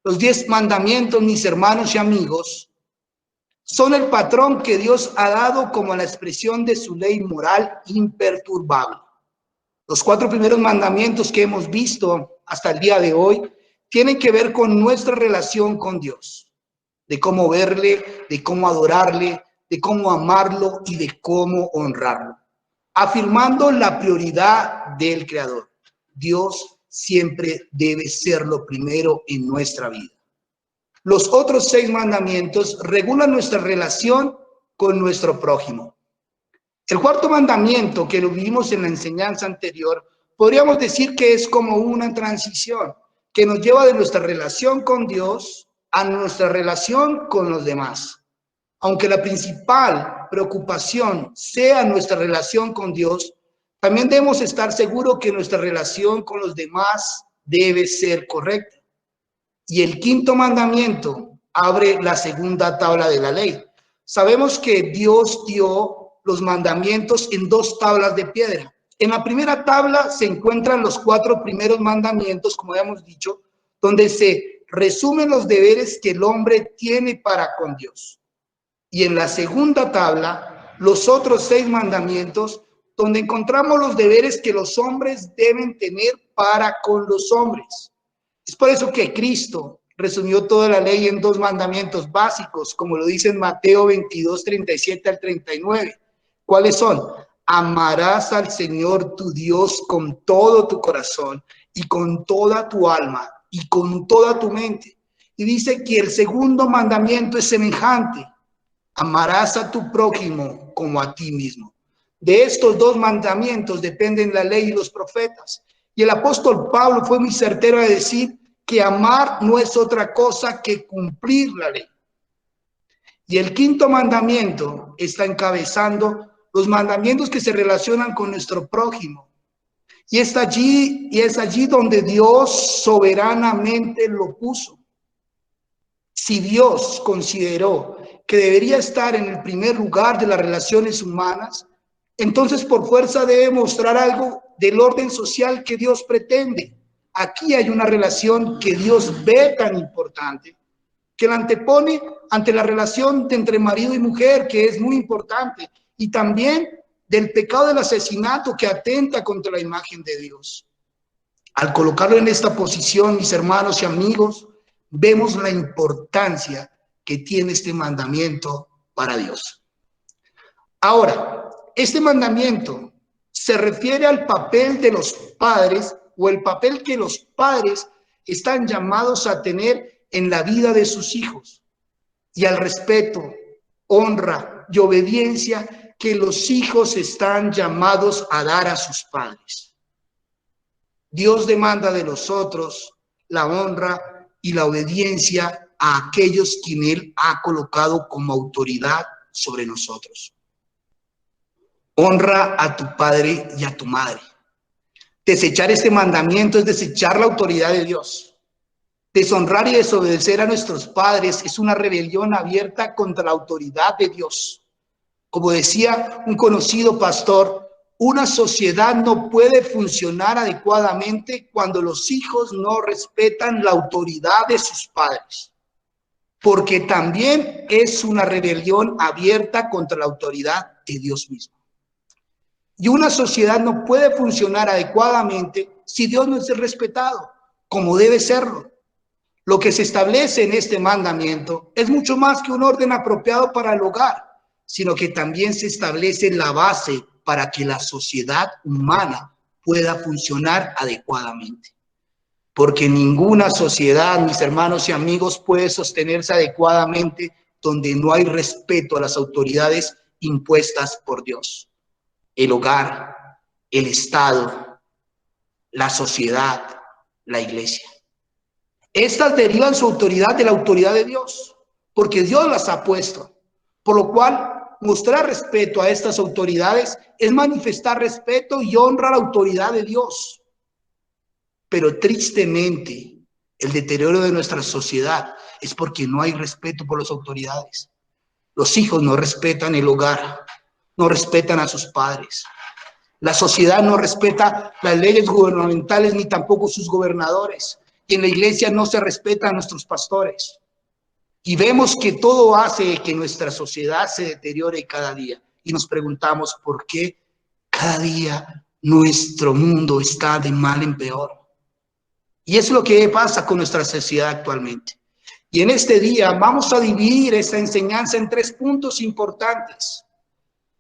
Los 10 mandamientos, mis hermanos y amigos, son el patrón que Dios ha dado como la expresión de su ley moral imperturbable. Los 4 primeros mandamientos que hemos visto hasta el día de hoy tienen que ver con nuestra relación con Dios, de cómo verle, de cómo adorarle, de cómo amarlo y de cómo honrarlo, afirmando la prioridad del Creador. Dios siempre debe ser lo primero en nuestra vida. Los otros 6 mandamientos regulan nuestra relación con nuestro prójimo. El 4º mandamiento, que lo vimos en la enseñanza anterior, podríamos decir que es como una transición que nos lleva de nuestra relación con Dios a nuestra relación con los demás. Aunque la principal preocupación sea nuestra relación con Dios, también debemos estar seguros que nuestra relación con los demás debe ser correcta. Y el 5º mandamiento abre la segunda tabla de la ley. Sabemos que Dios dio los mandamientos en 2 tablas de piedra. En la primera tabla se encuentran los 4 primeros mandamientos, como habíamos dicho, donde se resumen los deberes que el hombre tiene para con Dios. Y en la segunda tabla, los otros 6 mandamientos, donde encontramos los deberes que los hombres deben tener para con los hombres. Es por eso que Cristo resumió toda la ley en 2 mandamientos básicos, como lo dice en Mateo 22, 37 al 39. ¿Cuáles son? Amarás al Señor tu Dios con todo tu corazón y con toda tu alma y con toda tu mente. Y dice que el segundo mandamiento es semejante. Amarás a tu prójimo como a ti mismo. De estos 2 mandamientos dependen la ley y los profetas. Y el apóstol Pablo fue muy certero a decir que amar no es otra cosa que cumplir la ley. Y el 5º mandamiento está encabezando los mandamientos que se relacionan con nuestro prójimo. Y es allí donde Dios soberanamente lo puso. Si Dios consideró que debería estar en el primer lugar de las relaciones humanas, entonces por fuerza debe mostrar algo del orden social que Dios pretende. Aquí hay una relación que Dios ve tan importante, que la antepone ante la relación entre marido y mujer, que es muy importante, y también del pecado del asesinato que atenta contra la imagen de Dios. Al colocarlo en esta posición, mis hermanos y amigos, vemos la importancia que tiene este mandamiento para Dios. Ahora, este mandamiento se refiere al papel de los padres o el papel que los padres están llamados a tener en la vida de sus hijos y al respeto, honra y obediencia que los hijos están llamados a dar a sus padres. Dios demanda de nosotros la honra y la obediencia a aquellos quien Él ha colocado como autoridad sobre nosotros. Honra a tu padre y a tu madre. Desechar este mandamiento es desechar la autoridad de Dios. Deshonrar y desobedecer a nuestros padres es una rebelión abierta contra la autoridad de Dios. Como decía un conocido pastor, una sociedad no puede funcionar adecuadamente cuando los hijos no respetan la autoridad de sus padres, porque también es una rebelión abierta contra la autoridad de Dios mismo. Y una sociedad no puede funcionar adecuadamente si Dios no es respetado, como debe serlo. Lo que se establece en este mandamiento es mucho más que un orden apropiado para el hogar, sino que también se establece la base para que la sociedad humana pueda funcionar adecuadamente. Porque ninguna sociedad, mis hermanos y amigos, puede sostenerse adecuadamente donde no hay respeto a las autoridades impuestas por Dios. El hogar, el Estado, la sociedad, la iglesia. Estas derivan su autoridad de la autoridad de Dios, porque Dios las ha puesto. Por lo cual, mostrar respeto a estas autoridades es manifestar respeto y honra a la autoridad de Dios. Pero tristemente, el deterioro de nuestra sociedad es porque no hay respeto por las autoridades. Los hijos no respetan el hogar, no respetan a sus padres. La sociedad no respeta las leyes gubernamentales ni tampoco sus gobernadores. y en la iglesia no se respetan a nuestros pastores. Y vemos que todo hace que nuestra sociedad se deteriore cada día. Y nos preguntamos por qué cada día nuestro mundo está de mal en peor. Y es lo que pasa con nuestra sociedad actualmente. Y en este día vamos a dividir esta enseñanza en 3 puntos importantes.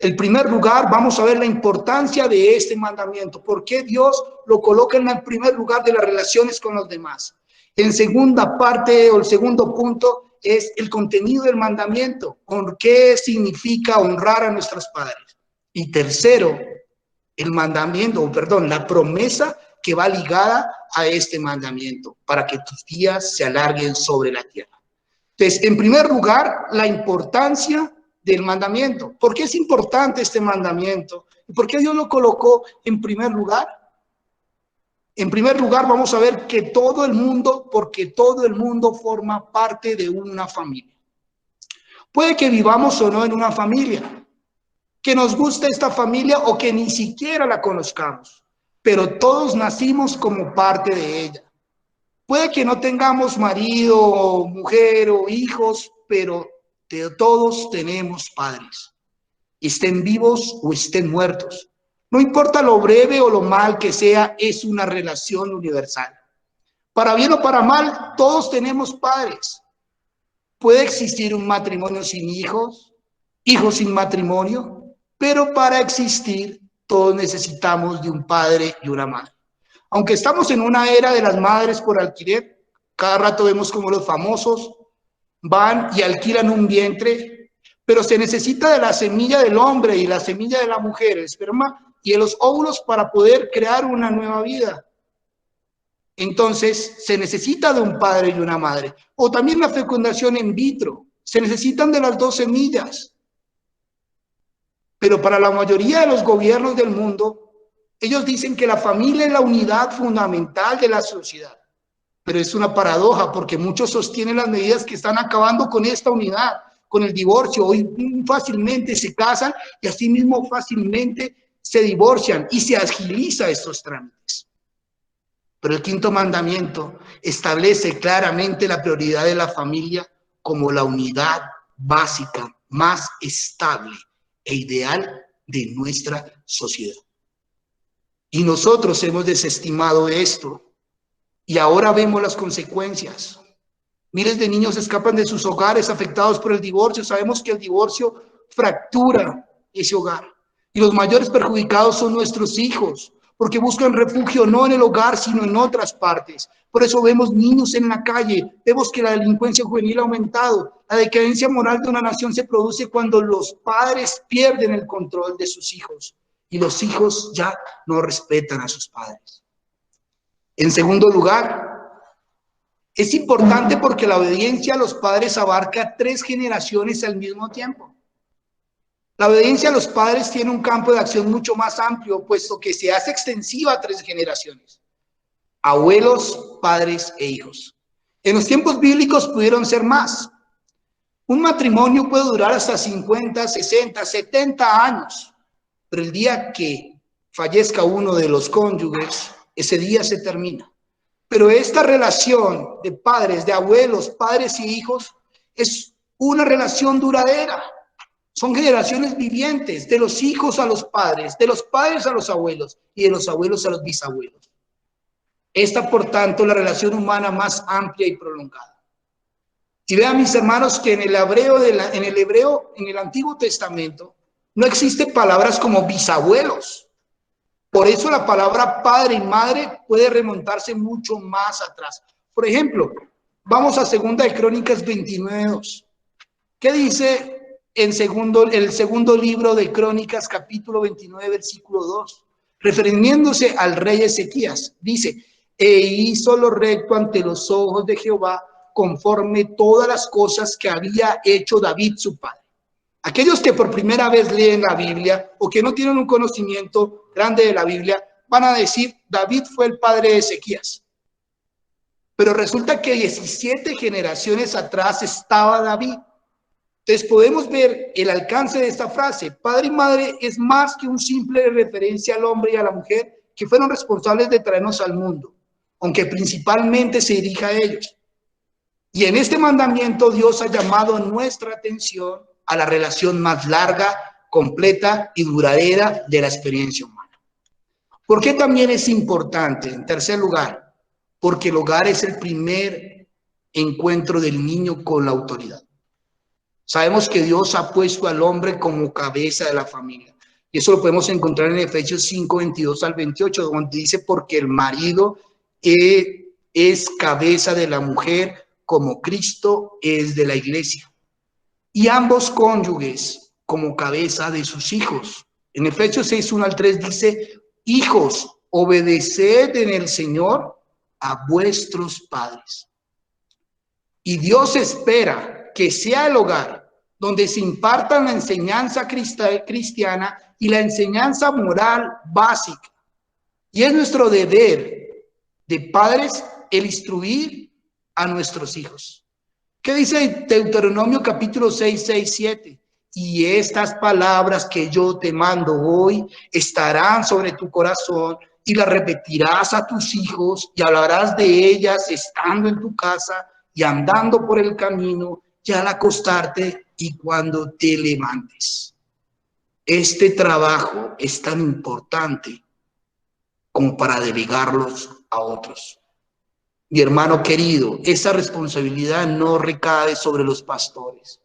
En primer lugar, vamos a ver la importancia de este mandamiento. ¿Por qué Dios lo coloca en el primer lugar de las relaciones con los demás? En segunda parte o el segundo punto es el contenido del mandamiento. ¿Por qué significa honrar a nuestros padres? Y tercero, el mandamiento, la promesa que va ligada a este mandamiento para que tus días se alarguen sobre la tierra. Entonces, en primer lugar, la importancia del mandamiento. ¿Por qué es importante este mandamiento? ¿Y por qué Dios lo colocó en primer lugar? En primer lugar, vamos a ver que porque todo el mundo forma parte de una familia. Puede que vivamos o no en una familia, que nos guste esta familia o que ni siquiera la conozcamos, pero todos nacimos como parte de ella. Puede que no tengamos marido, mujer o hijos, pero todos tenemos padres, estén vivos o estén muertos. No importa lo breve o lo mal que sea, es una relación universal. Para bien o para mal, todos tenemos padres. Puede existir un matrimonio sin hijos, hijos sin matrimonio, pero para existir todos necesitamos de un padre y una madre. Aunque estamos en una era de las madres por alquiler, cada rato vemos como los famosos van y alquilan un vientre, pero se necesita de la semilla del hombre y la semilla de la mujer, el esperma y de los óvulos para poder crear una nueva vida. Entonces, se necesita de un padre y una madre. O también la fecundación in vitro. Se necesitan de las 2 semillas. Pero para la mayoría de los gobiernos del mundo, ellos dicen que la familia es la unidad fundamental de la sociedad. Pero es una paradoja porque muchos sostienen las medidas que están acabando con esta unidad, con el divorcio. Hoy fácilmente se casan y asimismo fácilmente se divorcian y se agiliza estos trámites. Pero el 5º mandamiento establece claramente la prioridad de la familia como la unidad básica más estable e ideal de nuestra sociedad. Y nosotros hemos desestimado esto y ahora vemos las consecuencias. Miles de niños escapan de sus hogares afectados por el divorcio. Sabemos que el divorcio fractura ese hogar y los mayores perjudicados son nuestros hijos, porque buscan refugio no en el hogar, sino en otras partes. Por eso vemos niños en la calle, vemos que la delincuencia juvenil ha aumentado. La decadencia moral de una nación se produce cuando los padres pierden el control de sus hijos y los hijos ya no respetan a sus padres. En segundo lugar, es importante porque la obediencia a los padres abarca 3 generaciones al mismo tiempo. La obediencia a los padres tiene un campo de acción mucho más amplio, puesto que se hace extensiva a 3 generaciones. Abuelos, padres e hijos. En los tiempos bíblicos pudieron ser más. Un matrimonio puede durar hasta 50, 60, 70 años, pero el día que fallezca uno de los cónyuges, ese día se termina. Pero esta relación de padres, de abuelos, padres y hijos es una relación duradera. Son generaciones vivientes, de los hijos a los padres, de los padres a los abuelos y de los abuelos a los bisabuelos. Esta, por tanto, la relación humana más amplia y prolongada. Y vean, mis hermanos, que en el hebreo, en el Antiguo Testamento, no existen palabras como bisabuelos. Por eso la palabra padre y madre puede remontarse mucho más atrás. Por ejemplo, vamos a 2 de Crónicas 29:2. ¿Qué dice el segundo libro de Crónicas, capítulo 29, versículo 2? Refiriéndose al rey Ezequías, dice: e hizo lo recto ante los ojos de Jehová, conforme todas las cosas que había hecho David su padre. Aquellos que por primera vez leen la Biblia o que no tienen un conocimiento grande de la Biblia van a decir: David fue el padre de Ezequías. Pero resulta que 17 generaciones atrás estaba David. Entonces podemos ver el alcance de esta frase. Padre y madre es más que un simple referencia al hombre y a la mujer que fueron responsables de traernos al mundo. aunque principalmente se dirija a ellos. Y en este mandamiento Dios ha llamado nuestra atención a la relación más larga, completa y duradera de la experiencia humana. ¿Por qué también es importante? En tercer lugar, porque el hogar es el primer encuentro del niño con la autoridad. Sabemos que Dios ha puesto al hombre como cabeza de la familia. Y eso lo podemos encontrar en Efesios 5, 22 al 28, donde dice, porque el marido es cabeza de la mujer, como Cristo es de la iglesia. Y ambos cónyuges como cabeza de sus hijos. En Efesios 6, 1 al 3 dice, hijos, obedeced en el Señor a vuestros padres. Y Dios espera que sea el hogar donde se impartan la enseñanza cristiana y la enseñanza moral básica. Y es nuestro deber de padres el instruir a nuestros hijos. ¿Qué dice Deuteronomio capítulo 6, 6, 7? Y estas palabras que yo te mando hoy estarán sobre tu corazón y las repetirás a tus hijos y hablarás de ellas estando en tu casa y andando por el camino y al acostarte y cuando te levantes. Este trabajo es tan importante como para delegarlos a otros. Mi hermano querido, esa responsabilidad no recae sobre los pastores.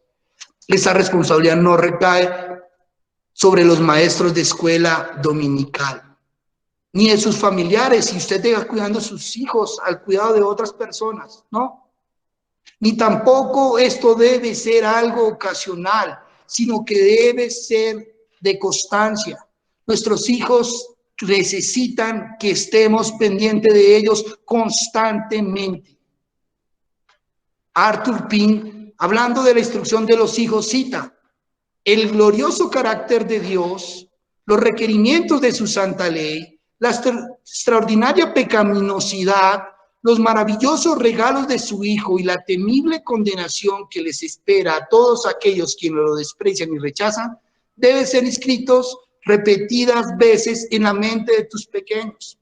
Esa responsabilidad no recae sobre los maestros de escuela dominical, ni de sus familiares, si usted deja cuidando a sus hijos al cuidado de otras personas, ¿no? Ni tampoco esto debe ser algo ocasional, sino que debe ser de constancia. Nuestros hijos necesitan que estemos pendientes de ellos constantemente. Arthur Pink, hablando de la instrucción de los hijos, cita el glorioso carácter de Dios, los requerimientos de su santa ley, la extraordinaria pecaminosidad, los maravillosos regalos de su Hijo y la temible condenación que les espera a todos aquellos quienes lo desprecian y rechazan, deben ser inscritos repetidas veces en la mente de tus pequeños.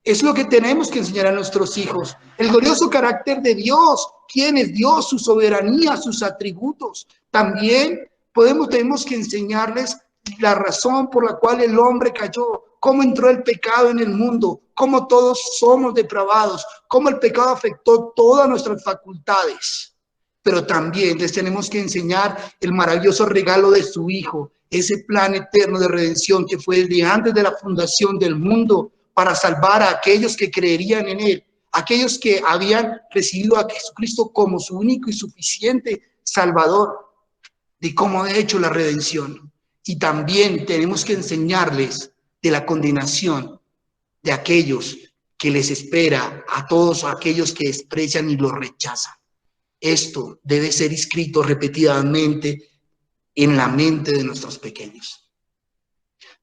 Es lo que tenemos que enseñar a nuestros hijos. El glorioso carácter de Dios, quién es Dios, su soberanía, sus atributos. También tenemos que enseñarles la razón por la cual el hombre cayó, cómo entró el pecado en el mundo, cómo todos somos depravados, cómo el pecado afectó todas nuestras facultades. Pero también les tenemos que enseñar el maravilloso regalo de su Hijo, ese plan eterno de redención que fue desde antes de la fundación del mundo para salvar a aquellos que creerían en Él, aquellos que habían recibido a Jesucristo como su único y suficiente Salvador, de cómo ha hecho la redención. Y también tenemos que enseñarles de la condenación de aquellos que les espera a todos aquellos que desprecian y lo rechazan. Esto debe ser escrito repetidamente en la mente de nuestros pequeños.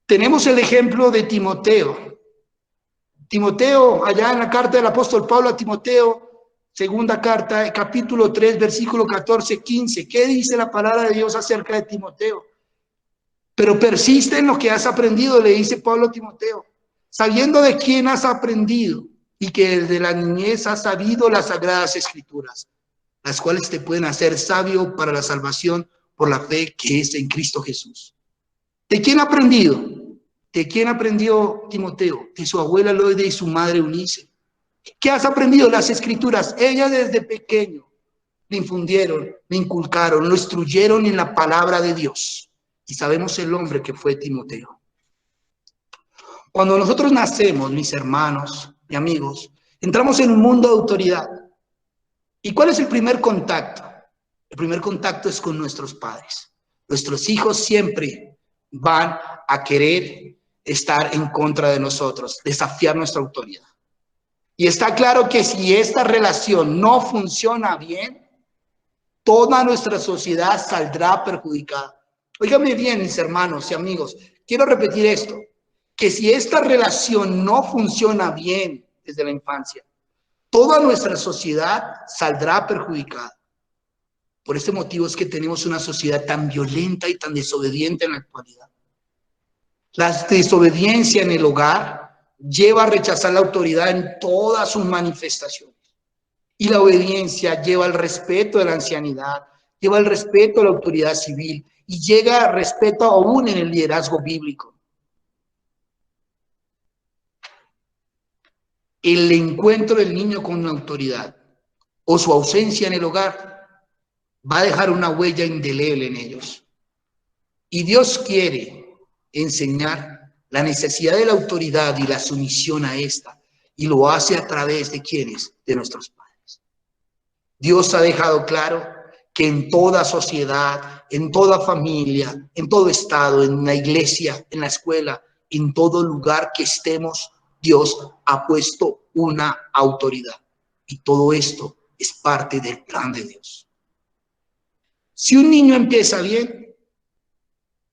Tenemos el ejemplo de Timoteo. Timoteo, allá en la carta del apóstol Pablo a Timoteo, segunda carta, capítulo 3, versículo 14, 15. ¿Qué dice la palabra de Dios acerca de Timoteo? Pero persiste en lo que has aprendido, le dice Pablo a Timoteo, sabiendo de quién has aprendido y que desde la niñez has sabido las sagradas escrituras, las cuales te pueden hacer sabio para la salvación por la fe que es en Cristo Jesús. ¿De quién ha aprendido? ¿De quién aprendió Timoteo? De su abuela Loide y su madre Eunice. ¿Qué has aprendido? Las escrituras. Ella desde pequeño le infundieron, le inculcaron, lo instruyeron en la palabra de Dios. Y sabemos el hombre que fue Timoteo. Cuando nosotros nacemos, mis hermanos y amigos, entramos en un mundo de autoridad. ¿Y cuál es el primer contacto? El primer contacto es con nuestros padres. Nuestros hijos siempre van a querer estar en contra de nosotros, desafiar nuestra autoridad. Y está claro que si esta relación no funciona bien, toda nuestra sociedad saldrá perjudicada. Óigame bien, mis hermanos y amigos, quiero repetir esto, que si esta relación no funciona bien desde la infancia, toda nuestra sociedad saldrá perjudicada. Por este motivo es que tenemos una sociedad tan violenta y tan desobediente en la actualidad. La desobediencia en el hogar lleva a rechazar la autoridad en todas sus manifestaciones. Y la obediencia lleva al respeto de la ancianidad, lleva al respeto a la autoridad civil y llega al respeto aún en el liderazgo bíblico. El encuentro del niño con la autoridad o su ausencia en el hogar va a dejar una huella indeleble en ellos. Y Dios quiere enseñar la necesidad de la autoridad y la sumisión a esta, y lo hace a través de ¿quiénes? De nuestros padres. Dios ha dejado claro que en toda sociedad, en toda familia, en todo estado, en la iglesia, en la escuela, en todo lugar que estemos, Dios ha puesto una autoridad. Y todo esto es parte del plan de Dios. Si un niño empieza bien,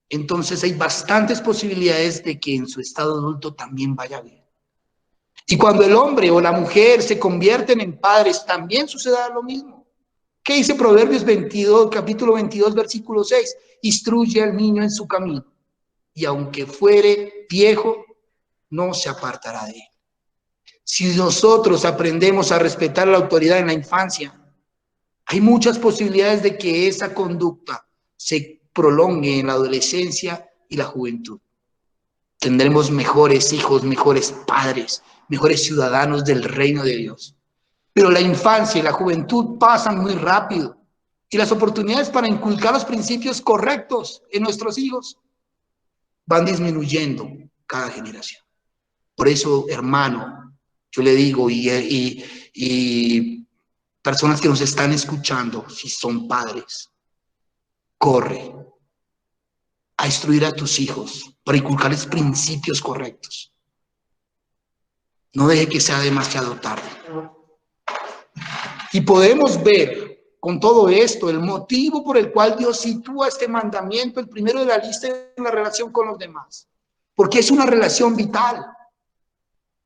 entonces hay bastantes posibilidades de que en su estado adulto también vaya bien. Y cuando el hombre o la mujer se convierten en padres, también sucederá lo mismo. ¿Qué dice Proverbios 22, capítulo 22, versículo 6? Instruye al niño en su camino, y aunque fuere viejo, no se apartará de él. Si nosotros aprendemos a respetar la autoridad en la infancia, hay muchas posibilidades de que esa conducta se prolongue en la adolescencia y la juventud. Tendremos mejores hijos, mejores padres, mejores ciudadanos del reino de Dios. Pero la infancia y la juventud pasan muy rápido y las oportunidades para inculcar los principios correctos en nuestros hijos van disminuyendo cada generación. Por eso, hermano, yo le digo, y personas que nos están escuchando, si son padres, corre a instruir a tus hijos para inculcarles principios correctos. No deje que sea demasiado tarde. Y podemos ver con todo esto el motivo por el cual Dios sitúa este mandamiento, el primero de la lista, en la relación con los demás. Porque es una relación vital.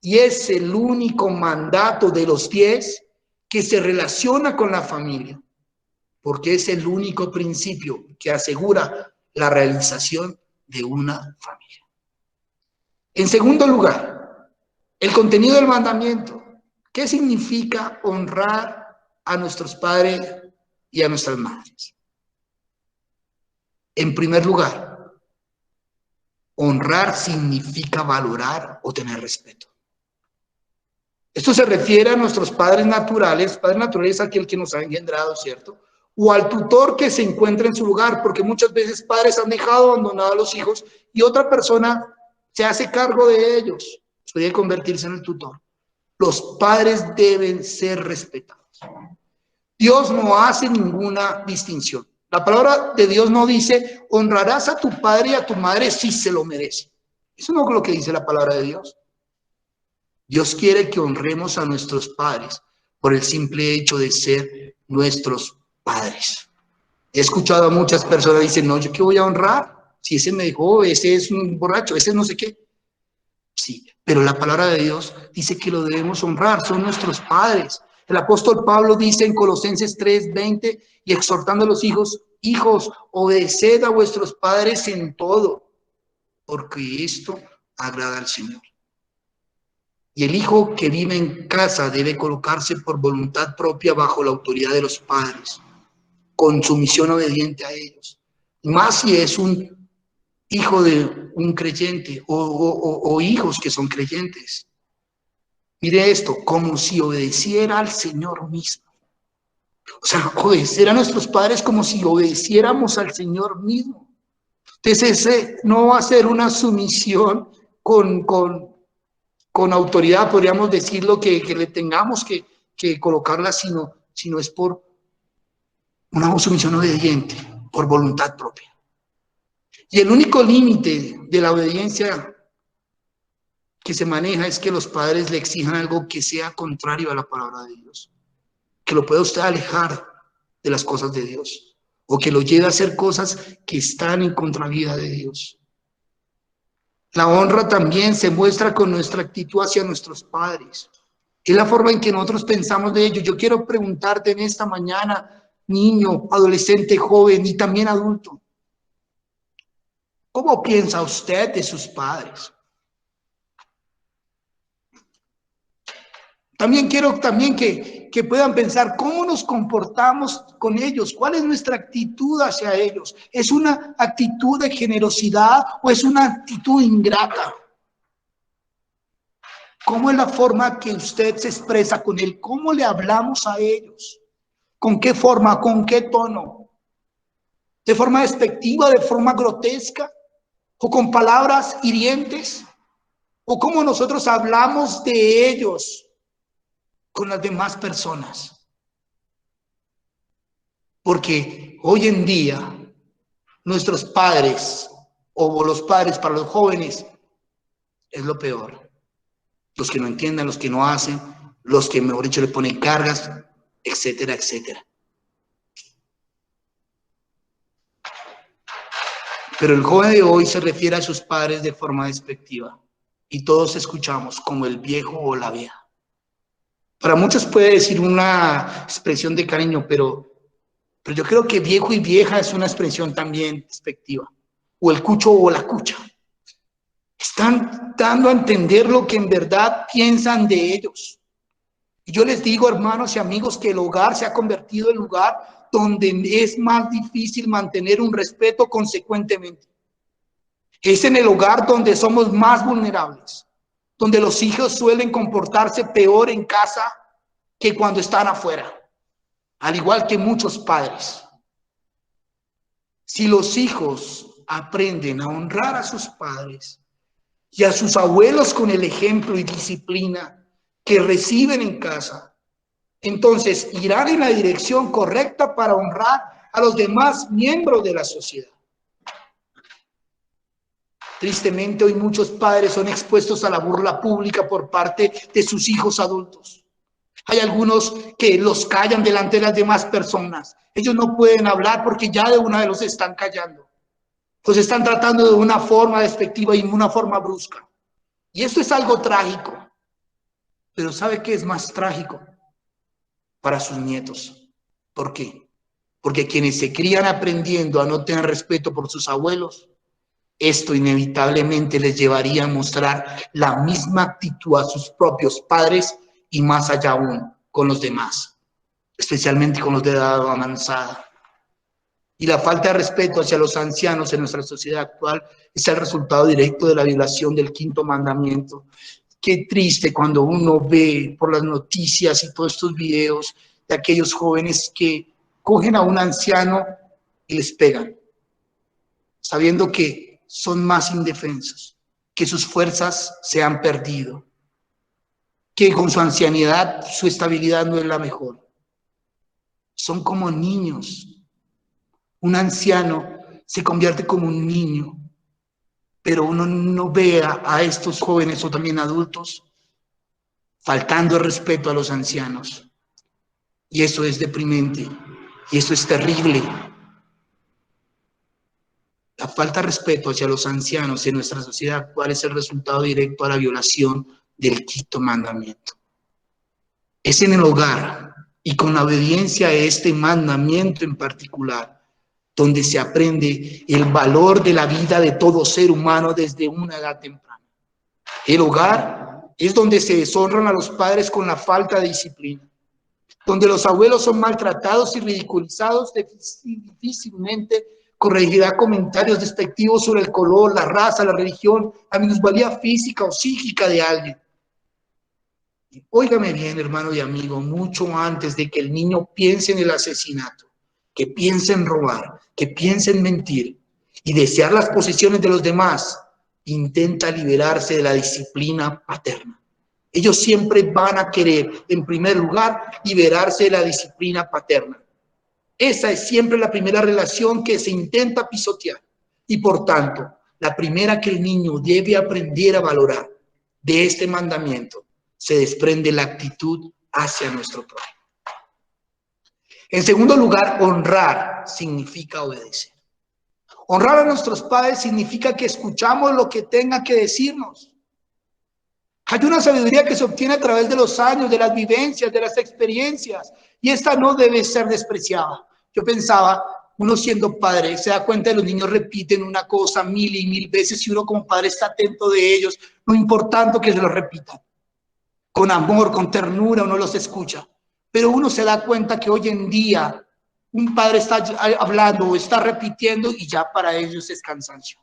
Y es el único mandato de los 10 que se relaciona con la familia. Porque es el único principio que asegura la realización de una familia. En segundo lugar, el contenido del mandamiento. ¿Qué significa honrar a nuestros padres y a nuestras madres? En primer lugar, honrar significa valorar o tener respeto. Esto se refiere a nuestros padres naturales. Padre natural es aquel que nos ha engendrado, ¿cierto? O al tutor que se encuentra en su lugar, porque muchas veces padres han dejado abandonados a los hijos y otra persona se hace cargo de ellos. Puede convertirse en el tutor. Los padres deben ser respetados. Dios no hace ninguna distinción. La palabra de Dios no dice, honrarás a tu padre y a tu madre si se lo merece. Eso no es lo que dice la palabra de Dios. Dios quiere que honremos a nuestros padres por el simple hecho de ser nuestros padres. He escuchado a muchas personas que dicen, no, ¿yo qué voy a honrar? Si ese me dejó, ese es un borracho, ese no sé qué. Sí, pero la palabra de Dios dice que lo debemos honrar, son nuestros padres. El apóstol Pablo dice en Colosenses 3:20, y exhortando a los hijos, hijos, obedeced a vuestros padres en todo, porque esto agrada al Señor. Y el hijo que vive en casa debe colocarse por voluntad propia bajo la autoridad de los padres, con sumisión obediente a ellos. Más si es un hijo de un creyente o hijos que son creyentes. Mire esto, como si obedeciera al Señor mismo. O sea, obedecer a nuestros padres como si obedeciéramos al Señor mismo. Entonces, ese no va a ser una sumisión con autoridad, podríamos decirlo, que le tengamos que colocarla, sino es por una sumisión obediente, por voluntad propia. Y el único límite de la obediencia que se maneja es que los padres le exijan algo que sea contrario a la palabra de Dios, que lo pueda usted alejar de las cosas de Dios, o que lo lleve a hacer cosas que están en contravía de Dios. La honra también se muestra con nuestra actitud hacia nuestros padres. Es la forma en que nosotros pensamos de ellos. Yo quiero preguntarte en esta mañana, niño, adolescente, joven y también adulto, ¿cómo piensa usted de sus padres? También quiero que puedan pensar cómo nos comportamos con ellos, cuál es nuestra actitud hacia ellos. ¿Es una actitud de generosidad o es una actitud ingrata? ¿Cómo es la forma que usted se expresa con él? ¿Cómo le hablamos a ellos? ¿Con qué forma? ¿Con qué tono? ¿De forma despectiva? ¿De forma grotesca? ¿O con palabras hirientes? ¿O cómo nosotros hablamos de ellos con las demás personas? Porque hoy en día nuestros padres o los padres para los jóvenes es lo peor. Los que no entiendan, los que no hacen, los que mejor dicho le ponen cargas, etcétera, etcétera. Pero el joven de hoy se refiere a sus padres de forma despectiva y todos escuchamos como el viejo o la vieja. Para muchos puede decir una expresión de cariño, pero yo creo que viejo y vieja es una expresión también despectiva. O el cucho o la cucha. Están dando a entender lo que en verdad piensan de ellos. Y yo les digo, hermanos y amigos, que el hogar se ha convertido en lugar donde es más difícil mantener un respeto consecuentemente. Es en el hogar donde somos más vulnerables, donde los hijos suelen comportarse peor en casa que cuando están afuera, al igual que muchos padres. Si los hijos aprenden a honrar a sus padres y a sus abuelos con el ejemplo y disciplina que reciben en casa, entonces irán en la dirección correcta para honrar a los demás miembros de la sociedad. Tristemente, hoy muchos padres son expuestos a la burla pública por parte de sus hijos adultos. Hay algunos que los callan delante de las demás personas. Ellos no pueden hablar porque ya de una vez los están callando. Los están tratando de una forma despectiva y de una forma brusca. Y esto es algo trágico. Pero ¿sabe qué es más trágico? Para sus nietos. ¿Por qué? Porque quienes se crían aprendiendo a no tener respeto por sus abuelos, esto inevitablemente les llevaría a mostrar la misma actitud a sus propios padres y más allá aún con los demás, especialmente con los de edad avanzada. Y la falta de respeto hacia los ancianos en nuestra sociedad actual es el resultado directo de la violación del quinto mandamiento. Qué triste cuando uno ve por las noticias y todos estos videos de aquellos jóvenes que cogen a un anciano y les pegan, sabiendo que son más indefensos, que sus fuerzas se han perdido, que con su ancianidad su estabilidad no es la mejor. Son como niños. Un anciano se convierte como un niño, pero uno no ve a estos jóvenes o también adultos faltando el respeto a los ancianos. Y eso es deprimente, y eso es terrible. La falta de respeto hacia los ancianos en nuestra sociedad actual es el resultado directo a la violación del quinto mandamiento. Es en el hogar y con la obediencia a este mandamiento en particular donde se aprende el valor de la vida de todo ser humano desde una edad temprana. El hogar es donde se deshonran a los padres con la falta de disciplina, donde los abuelos son maltratados y ridiculizados, difícilmente corregirá comentarios despectivos sobre el color, la raza, la religión, la minusvalía física o psíquica de alguien. Óigame bien, hermano y amigo, mucho antes de que el niño piense en el asesinato, que piense en robar, que piense en mentir y desear las posesiones de los demás, intenta liberarse de la disciplina paterna. Ellos siempre van a querer, en primer lugar, liberarse de la disciplina paterna. Esa es siempre la primera relación que se intenta pisotear y, por tanto, la primera que el niño debe aprender a valorar. De este mandamiento se desprende la actitud hacia nuestro prójimo. En segundo lugar, honrar significa obedecer. Honrar a nuestros padres significa que escuchamos lo que tengan que decirnos. Hay una sabiduría que se obtiene a través de los años, de las vivencias, de las experiencias, y esta no debe ser despreciada. Yo pensaba, uno siendo padre se da cuenta de los niños repiten una cosa mil y mil veces y uno como padre está atento de ellos, no importando que se lo repitan. con amor, con ternura, uno los escucha. Pero uno se da cuenta que hoy en día un padre está hablando o está repitiendo y ya para ellos es cansancio.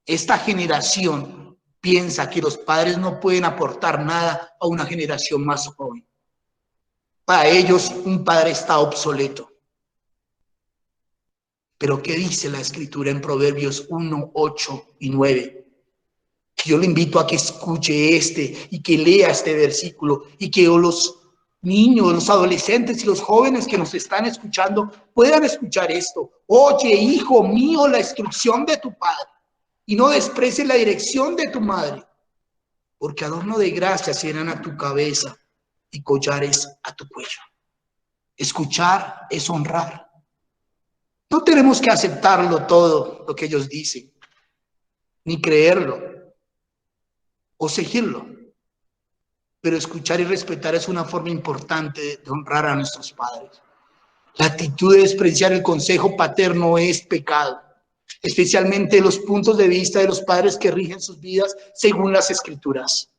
Esta generación piensa que los padres no pueden aportar nada a una generación más joven. Para ellos un padre está obsoleto. Pero ¿qué dice la Escritura en Proverbios 1, 8 y 9? Que yo le invito a que escuche y que lea este versículo y que los niños, los adolescentes y los jóvenes que nos están escuchando puedan escuchar esto. Oye, hijo mío, la instrucción de tu padre y no desprecies la dirección de tu madre, porque adorno de gracia serán a tu cabeza y collares a tu cuello. Escuchar es honrar. No tenemos que aceptarlo todo lo que ellos dicen, ni creerlo o seguirlo. Pero escuchar y respetar es una forma importante de honrar a nuestros padres. La actitud de despreciar el consejo paterno es pecado, especialmente los puntos de vista de los padres que rigen sus vidas según las Escrituras.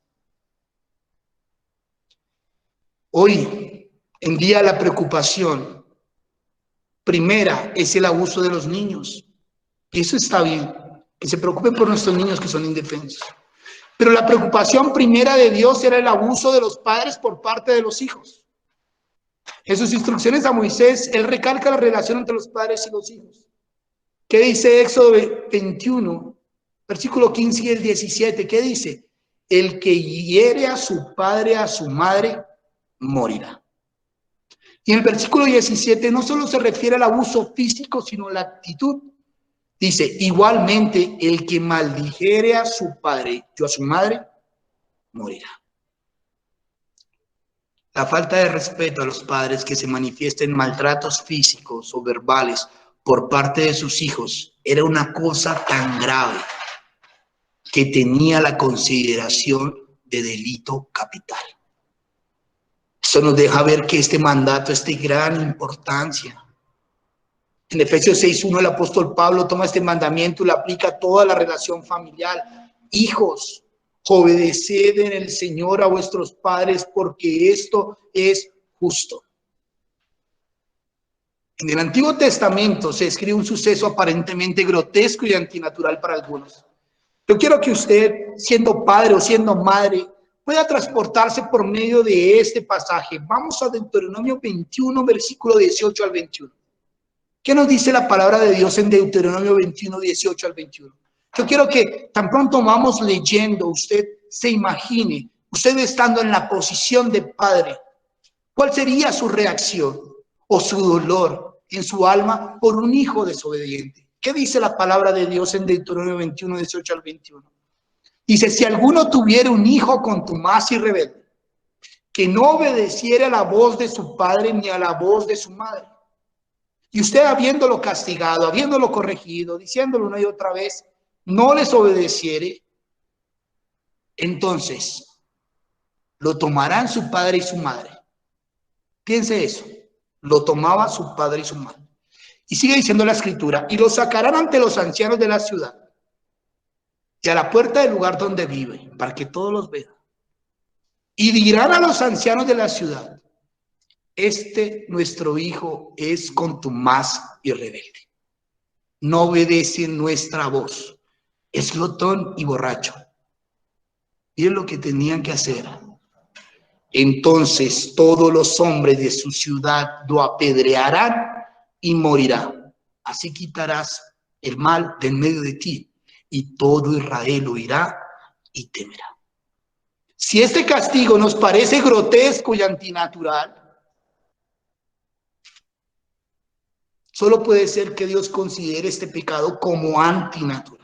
Hoy en día la preocupación primera es el abuso de los niños. Y eso está bien, que se preocupen por nuestros niños que son indefensos. Pero la preocupación primera de Dios era el abuso de los padres por parte de los hijos. En sus instrucciones a Moisés, él recalca la relación entre los padres y los hijos. ¿Qué dice Éxodo 21, versículo 15 y el 17? ¿Qué dice? El que hiere a su padre, a su madre, morirá. Y en el versículo 17 no solo se refiere al abuso físico, sino a la actitud. Dice, igualmente, el que maldijere a su padre o a su madre, morirá. La falta de respeto a los padres que se manifiesten maltratos físicos o verbales por parte de sus hijos era una cosa tan grave que tenía la consideración de delito capital. Eso nos deja ver que este mandato es de gran importancia. En Efesios 6:1 el apóstol Pablo toma este mandamiento y lo aplica a toda la relación familiar. Hijos, obedeced en el Señor a vuestros padres, porque esto es justo. En el Antiguo Testamento se escribe un suceso aparentemente grotesco y antinatural para algunos. Yo quiero que usted, siendo padre o siendo madre, pueda transportarse por medio de este pasaje. Vamos a Deuteronomio 21, versículo 18 al 21. ¿Qué nos dice la palabra de Dios en Deuteronomio 21, 18 al 21? Yo quiero que tan pronto vamos leyendo, usted se imagine, usted estando en la posición de padre, ¿cuál sería su reacción o su dolor en su alma por un hijo desobediente? ¿Qué dice la palabra de Dios en Deuteronomio 21, 18 al 21? Dice, si alguno tuviera un hijo contumaz y rebelde, que no obedeciera a la voz de su padre ni a la voz de su madre, y usted habiéndolo castigado, habiéndolo corregido, diciéndolo una y otra vez, no les obedeciere, entonces lo tomarán su padre y su madre. Piense eso, lo tomaba su padre y su madre. Y sigue diciendo la Escritura, y lo sacarán ante los ancianos de la ciudad y a la puerta del lugar donde vive, para que todos los vean. Y dirán a los ancianos de la ciudad, nuestro hijo es contumaz y rebelde. No obedece nuestra voz. Es glotón y borracho. Miren lo que tenían que hacer. Entonces todos los hombres de su ciudad lo apedrearán y morirá. Así quitarás el mal de en medio de ti y todo Israel oirá y temerá. Si este castigo nos parece grotesco y antinatural, solo puede ser que Dios considere este pecado como antinatural.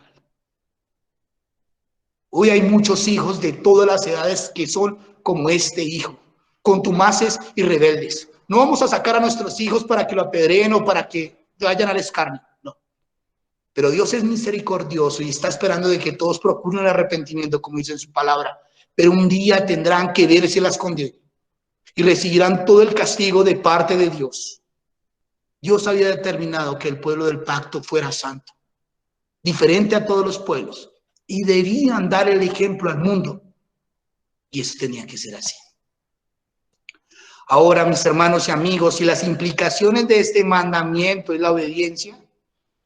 Hoy hay muchos hijos de todas las edades que son como este hijo, contumaces y rebeldes. No vamos a sacar a nuestros hijos para que lo apedreen o para que vayan al escarnio, no. Pero Dios es misericordioso y está esperando de que todos procuren el arrepentimiento, como dice en su palabra. Pero un día tendrán que verse las condenas y recibirán todo el castigo de parte de Dios. Dios había determinado que el pueblo del pacto fuera santo, diferente a todos los pueblos, y debían dar el ejemplo al mundo. Y eso tenía que ser así. Ahora, mis hermanos y amigos, si las implicaciones de este mandamiento es la obediencia,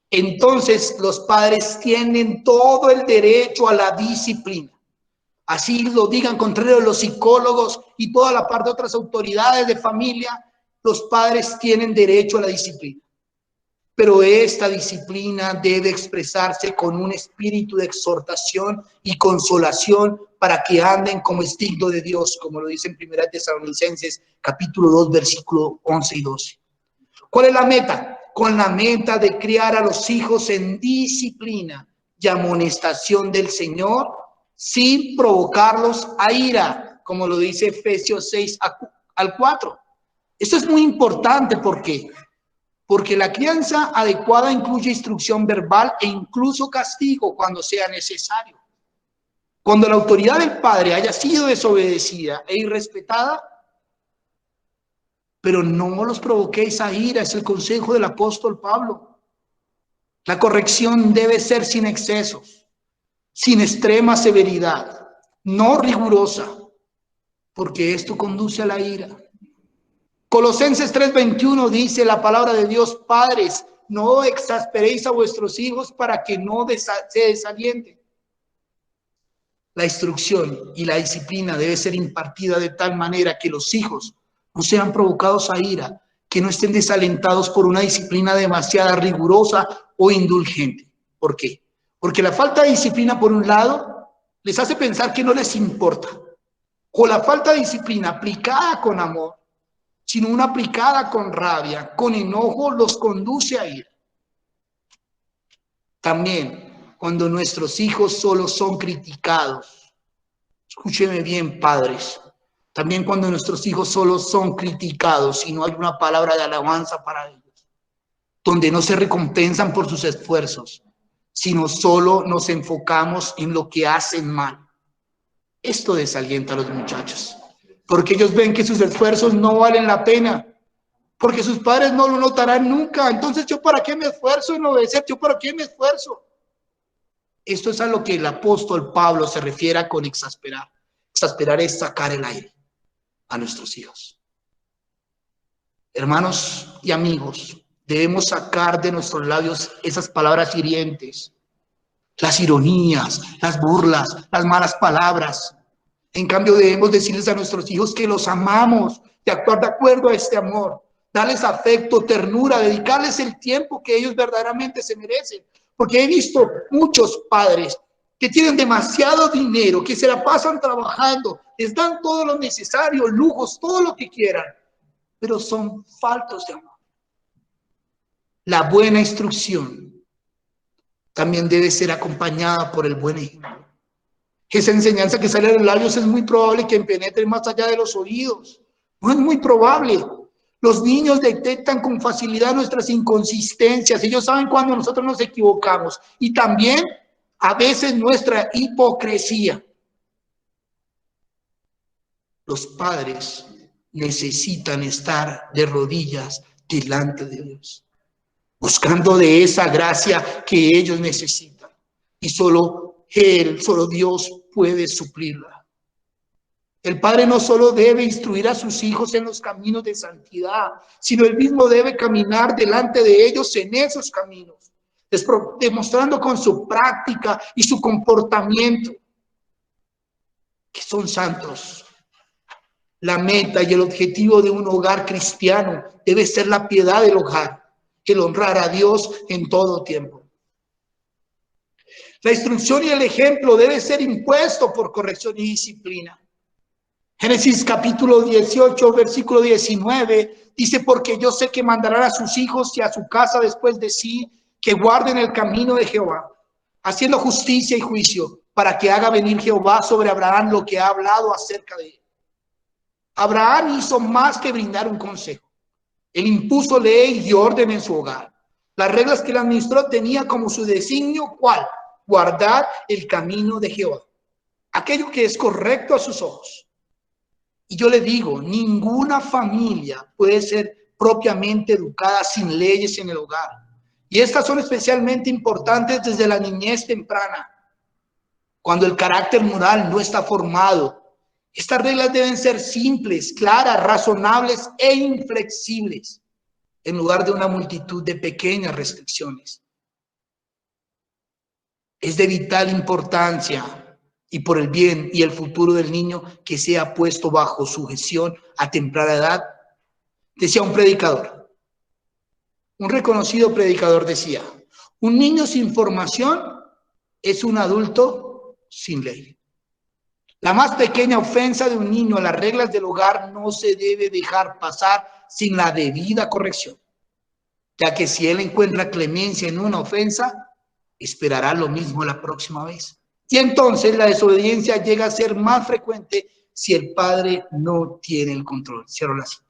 entonces los padres tienen todo el derecho a la disciplina. Así lo digan contrario los psicólogos y toda la parte de otras autoridades de familia, los padres tienen derecho a la disciplina. Pero esta disciplina debe expresarse con un espíritu de exhortación y consolación para que anden como es digno de Dios, como lo dice en 1 Tesalonicenses, capítulo 2, versículo 11 y 12. ¿Cuál es la meta? Con la meta de criar a los hijos en disciplina y amonestación del Señor, sin provocarlos a ira, como lo dice Efesios 6 al 4. Esto es muy importante porque la crianza adecuada incluye instrucción verbal e incluso castigo cuando sea necesario. Cuando la autoridad del padre haya sido desobedecida e irrespetada, pero no los provoquéis a ira, es el consejo del apóstol Pablo. La corrección debe ser sin excesos, sin extrema severidad, no rigurosa, porque esto conduce a la ira. Colosenses 3:21 dice la palabra de Dios: padres, no exasperéis a vuestros hijos para que no se desalienten. La instrucción y la disciplina debe ser impartida de tal manera que los hijos no sean provocados a ira, que no estén desalentados por una disciplina demasiado rigurosa o indulgente. ¿Por qué? Porque la falta de disciplina, por un lado, les hace pensar que no les importa. O la falta de disciplina aplicada con amor, sino una aplicada con rabia, con enojo, los conduce a ira. También, cuando nuestros hijos solo son criticados, escúcheme bien, padres, también cuando nuestros hijos solo son criticados y no hay una palabra de alabanza para ellos, donde no se recompensan por sus esfuerzos, sino solo nos enfocamos en lo que hacen mal. Esto desalienta a los muchachos, porque ellos ven que sus esfuerzos no valen la pena, porque sus padres no lo notarán nunca. Entonces, ¿yo para qué me esfuerzo en obedecer? ¿Yo para qué me esfuerzo? Esto es a lo que el apóstol Pablo se refiere con exasperar. Exasperar es sacar el aire a nuestros hijos. Hermanos y amigos, debemos sacar de nuestros labios esas palabras hirientes, las ironías, las burlas, las malas palabras. En cambio, debemos decirles a nuestros hijos que los amamos y actuar de acuerdo a este amor. Darles afecto, ternura, dedicarles el tiempo que ellos verdaderamente se merecen. Porque he visto muchos padres que tienen demasiado dinero, que se la pasan trabajando, les dan todo lo necesario, lujos, todo lo que quieran, pero son faltos de amor. La buena instrucción también debe ser acompañada por el buen ejemplo. Esa enseñanza que sale de los labios es muy probable que penetre más allá de los oídos. No es muy probable. Los niños detectan con facilidad nuestras inconsistencias. Ellos saben cuando nosotros nos equivocamos. Y también a veces nuestra hipocresía. Los padres necesitan estar de rodillas delante de Dios, buscando de esa gracia que ellos necesitan. Y solo Él, solo Dios puede suplirla. El padre no solo debe instruir a sus hijos en los caminos de santidad, sino él mismo debe caminar delante de ellos en esos caminos, demostrando con su práctica y su comportamiento que son santos. La meta y el objetivo de un hogar cristiano debe ser la piedad del hogar, el honrar a Dios en todo tiempo. La instrucción y el ejemplo debe ser impuesto por corrección y disciplina. Génesis capítulo 18, versículo 19, dice: porque yo sé que mandarán a sus hijos y a su casa después de sí, que guarden el camino de Jehová, haciendo justicia y juicio, para que haga venir Jehová sobre Abraham lo que ha hablado acerca de él. Abraham hizo más que brindar un consejo. Él impuso ley y orden en su hogar. Las reglas que él administró tenía como su designio, ¿cuál? Guardar el camino de Jehová, aquello que es correcto a sus ojos. Y yo le digo, ninguna familia puede ser propiamente educada sin leyes en el hogar. Y estas son especialmente importantes desde la niñez temprana, cuando el carácter moral no está formado. Estas reglas deben ser simples, claras, razonables e inflexibles, en lugar de una multitud de pequeñas restricciones. Es de vital importancia y por el bien y el futuro del niño que sea puesto bajo sujeción a temprana edad. Decía un predicador, un reconocido predicador decía, un niño sin formación es un adulto sin ley. La más pequeña ofensa de un niño a las reglas del hogar no se debe dejar pasar sin la debida corrección, ya que si él encuentra clemencia en una ofensa, esperará lo mismo la próxima vez. Y entonces la desobediencia llega a ser más frecuente si el padre no tiene el control. Cierro la cita.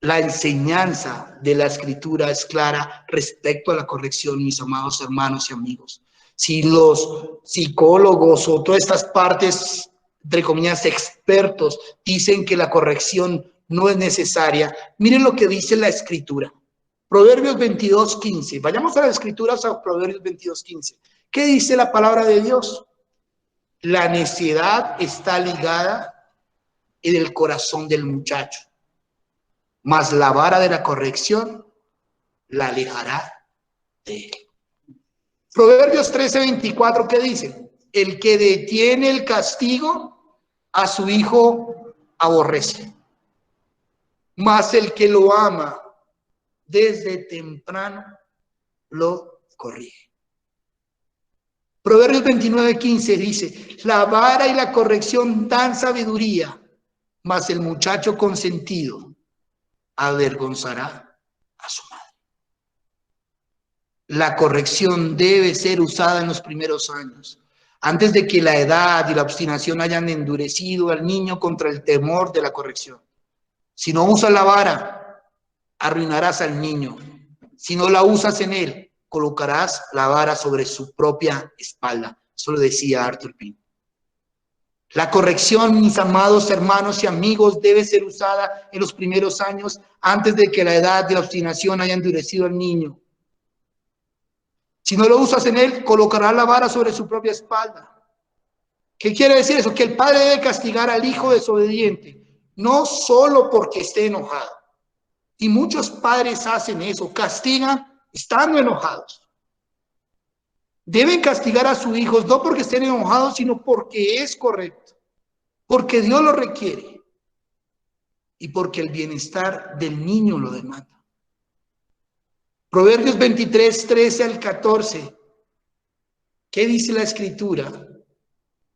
La enseñanza de la Escritura es clara respecto a la corrección, mis amados hermanos y amigos. Si los psicólogos o todas estas partes, entre comillas, expertos, dicen que la corrección no es necesaria, miren lo que dice la Escritura. Proverbios 22:15. Vayamos a las Escrituras, a Proverbios 22:15. ¿Qué dice la palabra de Dios? La necedad está ligada en el corazón del muchacho, mas la vara de la corrección la alejará de él. Proverbios 13:24, ¿qué dice? El que detiene el castigo a su hijo aborrece, mas el que lo ama desde temprano lo corrige. Proverbios 29:15 dice, la vara y la corrección dan sabiduría, mas el muchacho consentido avergonzará a su madre. La corrección debe ser usada en los primeros años, antes de que la edad y la obstinación hayan endurecido al niño contra el temor de la corrección. Si no usas la vara, arruinarás al niño. Si no la usas en él, colocarás la vara sobre su propia espalda. Eso lo decía Arthur Pym. La corrección, mis amados hermanos y amigos, debe ser usada en los primeros años antes de que la edad de la obstinación haya endurecido al niño. Si no lo usas en él, colocará la vara sobre su propia espalda. ¿Qué quiere decir eso? Que el padre debe castigar al hijo desobediente, no solo porque esté enojado. Y muchos padres hacen eso, castigan estando enojados. Deben castigar a sus hijos no porque estén enojados, sino porque es correcto, porque Dios lo requiere y porque el bienestar del niño lo demanda. Proverbios 23:13-14. ¿Qué dice la Escritura?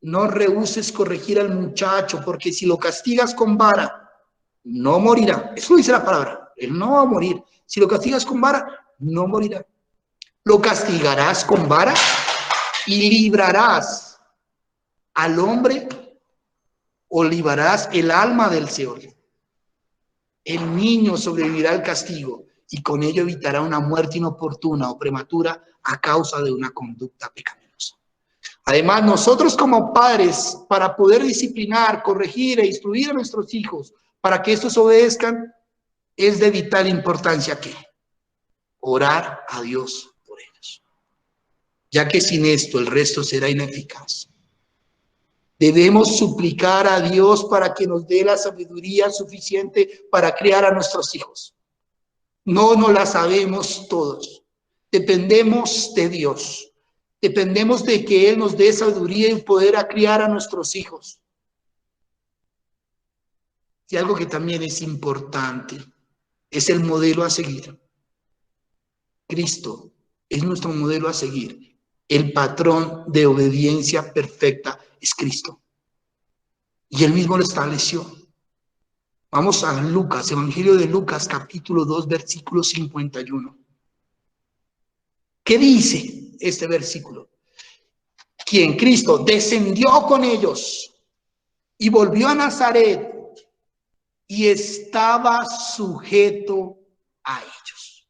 No rehuses corregir al muchacho, porque si lo castigas con vara, no morirá. Eso dice la palabra. Él no va a morir. Si lo castigas con vara, no morirá. Lo castigarás con vara y librarás al hombre o librarás el alma del Seol. El niño sobrevivirá al castigo y con ello evitará una muerte inoportuna o prematura a causa de una conducta pecaminosa. Además, nosotros como padres, para poder disciplinar, corregir e instruir a nuestros hijos para que estos obedezcan, es de vital importancia que orar a Dios por ellos, ya que sin esto el resto será ineficaz. Debemos suplicar a Dios para que nos dé la sabiduría suficiente para criar a nuestros hijos. No nos la sabemos todos. Dependemos de Dios. Dependemos de que Él nos dé sabiduría y poder a criar a nuestros hijos. Y algo que también es importante es el modelo a seguir. Cristo es nuestro modelo a seguir. El patrón de obediencia perfecta es Cristo. Y Él mismo lo estableció. Vamos a Lucas, Evangelio de Lucas, capítulo 2, versículo 51. ¿Qué dice este versículo? Quien Cristo descendió con ellos y volvió a Nazaret y estaba sujeto a ellos.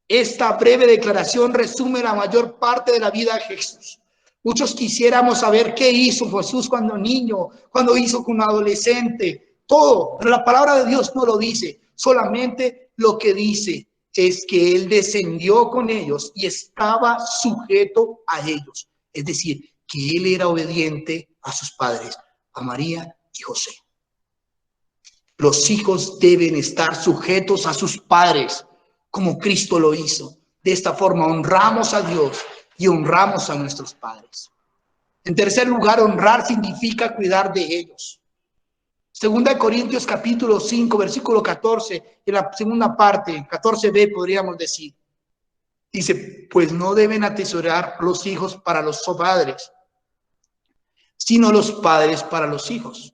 Esta breve declaración resume la mayor parte de la vida de Jesús. Muchos quisiéramos saber qué hizo Jesús cuando niño, cuando hizo con un adolescente, todo, pero la palabra de Dios no lo dice. Solamente lo que dice es que Él descendió con ellos y estaba sujeto a ellos. Es decir, que Él era obediente a sus padres. a María y José. Los hijos deben estar sujetos a sus padres, como Cristo lo hizo. De esta forma honramos a Dios y honramos a nuestros padres. En tercer lugar, honrar significa cuidar de ellos. Segunda de Corintios capítulo 5, versículo 14, en la segunda parte, 14b podríamos decir. Dice, pues no deben atesorar los hijos para los padres, sino los padres para los hijos.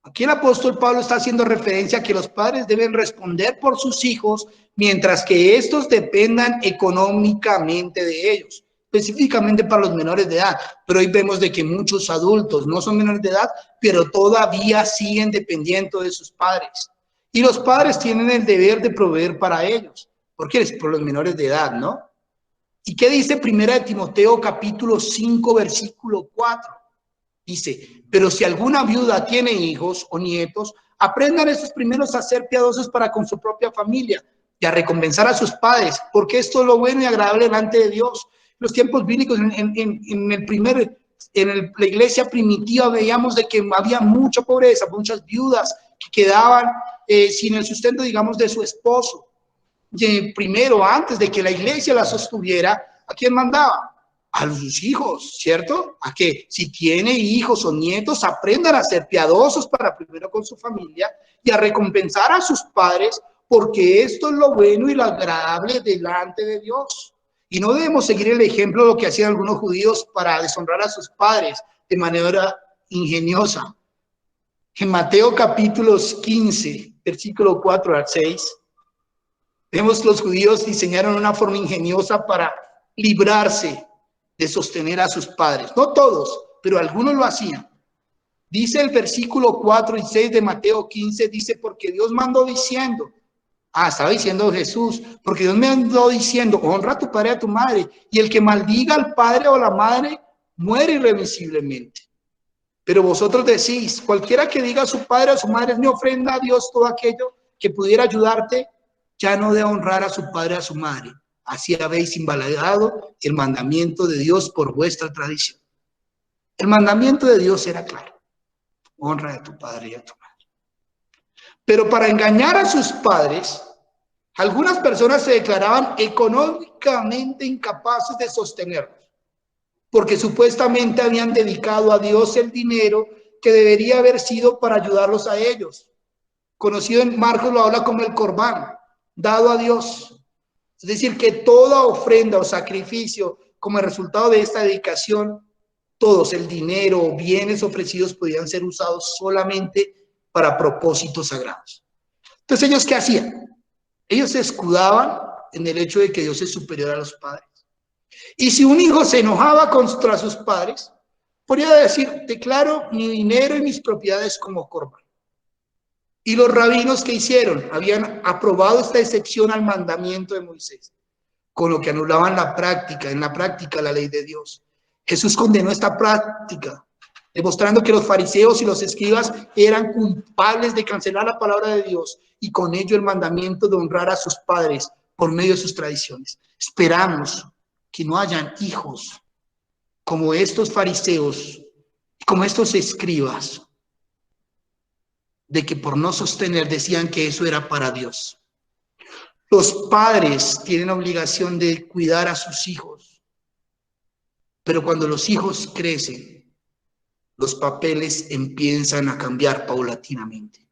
Aquí el apóstol Pablo está haciendo referencia a que los padres deben responder por sus hijos mientras que estos dependan económicamente de ellos, específicamente para los menores de edad. Pero hoy vemos de que muchos adultos no son menores de edad, pero todavía siguen dependiendo de sus padres. Y los padres tienen el deber de proveer para ellos. ¿Por qué? Es por los menores de edad, ¿no? ¿Y qué dice Primera de Timoteo capítulo 5, versículo 4? Dice, pero si alguna viuda tiene hijos o nietos, aprendan esos primeros a ser piadosos para con su propia familia y a recompensar a sus padres, porque esto es lo bueno y agradable delante de Dios. En los tiempos bíblicos, la iglesia primitiva, veíamos de que había mucha pobreza, muchas viudas que quedaban sin el sustento, digamos, de su esposo. Y primero, antes de que la iglesia la sostuviera, ¿a quién mandaba? A sus hijos, ¿cierto? A que si tiene hijos o nietos, aprendan a ser piadosos para primero con su familia y a recompensar a sus padres, porque esto es lo bueno y lo agradable delante de Dios. Y no debemos seguir el ejemplo de lo que hacían algunos judíos para deshonrar a sus padres de manera ingeniosa. En Mateo capítulo 15, versículo 4 al 6, vemos que los judíos diseñaron una forma ingeniosa para librarse de sostener a sus padres. No todos, pero algunos lo hacían. Dice el versículo 4 y 6 de Mateo 15, dice, porque Dios mandó diciendo, estaba diciendo Jesús, porque Dios me mandó diciendo, honra a tu padre y a tu madre, y el que maldiga al padre o la madre, muere irremisiblemente. Pero vosotros decís, cualquiera que diga a su padre o a su madre, es mi ofrenda a Dios, todo aquello que pudiera ayudarte, ya no de honrar a su padre o a su madre. Así habéis invalidado el mandamiento de Dios por vuestra tradición. El mandamiento de Dios era claro. Honra a tu padre y a tu madre. Pero para engañar a sus padres, algunas personas se declaraban económicamente incapaces de sostenerlos, porque supuestamente habían dedicado a Dios el dinero que debería haber sido para ayudarlos a ellos. Conocido en Marcos lo habla como el corbán, dado a Dios. Es decir, que toda ofrenda o sacrificio como resultado de esta dedicación, todos el dinero o bienes ofrecidos podían ser usados solamente para propósitos sagrados. Entonces, ¿ellos qué hacían? Ellos se escudaban en el hecho de que Dios es superior a los padres. Y si un hijo se enojaba contra sus padres, podría decir, declaro mi dinero y mis propiedades como corbán. Y los rabinos que hicieron habían aprobado esta excepción al mandamiento de Moisés, con lo que anulaban en la práctica la ley de Dios. Jesús condenó esta práctica, demostrando que los fariseos y los escribas eran culpables de cancelar la palabra de Dios y con ello el mandamiento de honrar a sus padres por medio de sus tradiciones. Esperamos que no hayan hijos como estos fariseos, como estos escribas, de que por no sostener decían que eso era para Dios. Los padres tienen obligación de cuidar a sus hijos, pero cuando los hijos crecen, los papeles empiezan a cambiar paulatinamente.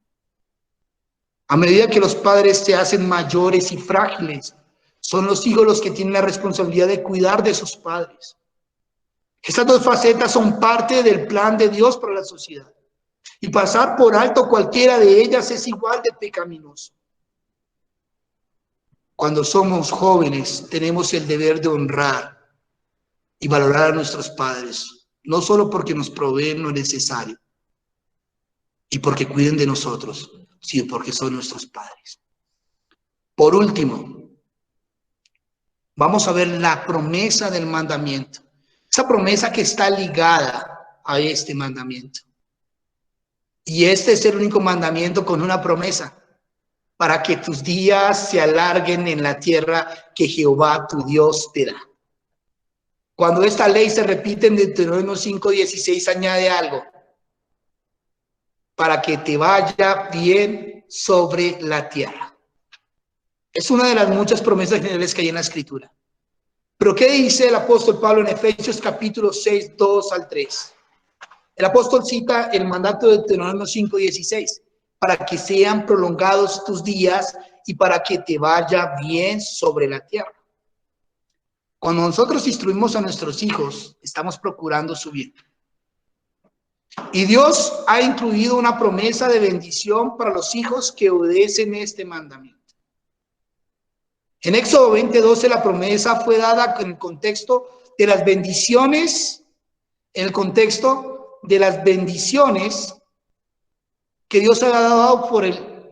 A medida que los padres se hacen mayores y frágiles, son los hijos los que tienen la responsabilidad de cuidar de sus padres. Estas dos facetas son parte del plan de Dios para la sociedad. Y pasar por alto cualquiera de ellas es igual de pecaminoso. Cuando somos jóvenes, tenemos el deber de honrar y valorar a nuestros padres, no solo porque nos proveen lo necesario y porque cuiden de nosotros, sino porque son nuestros padres. Por último, vamos a ver la promesa del mandamiento, esa promesa que está ligada a este mandamiento. Y este es el único mandamiento con una promesa, para que tus días se alarguen en la tierra que Jehová tu Dios te da. Cuando esta ley se repite en Deuteronomio 5:16, añade algo. para que te vaya bien sobre la tierra. Es una de las muchas promesas generales que hay en la Escritura. Pero ¿qué dice el apóstol Pablo en Efesios capítulo 6, 2 al 3? El apóstol cita el mandato de Deuteronomio 5:16, para que sean prolongados tus días y para que te vaya bien sobre la tierra. Cuando nosotros instruimos a nuestros hijos, estamos procurando su bien. Y Dios ha incluido una promesa de bendición para los hijos que obedecen este mandamiento. En Éxodo 20:12 la promesa fue dada en el contexto de las bendiciones, que Dios ha dado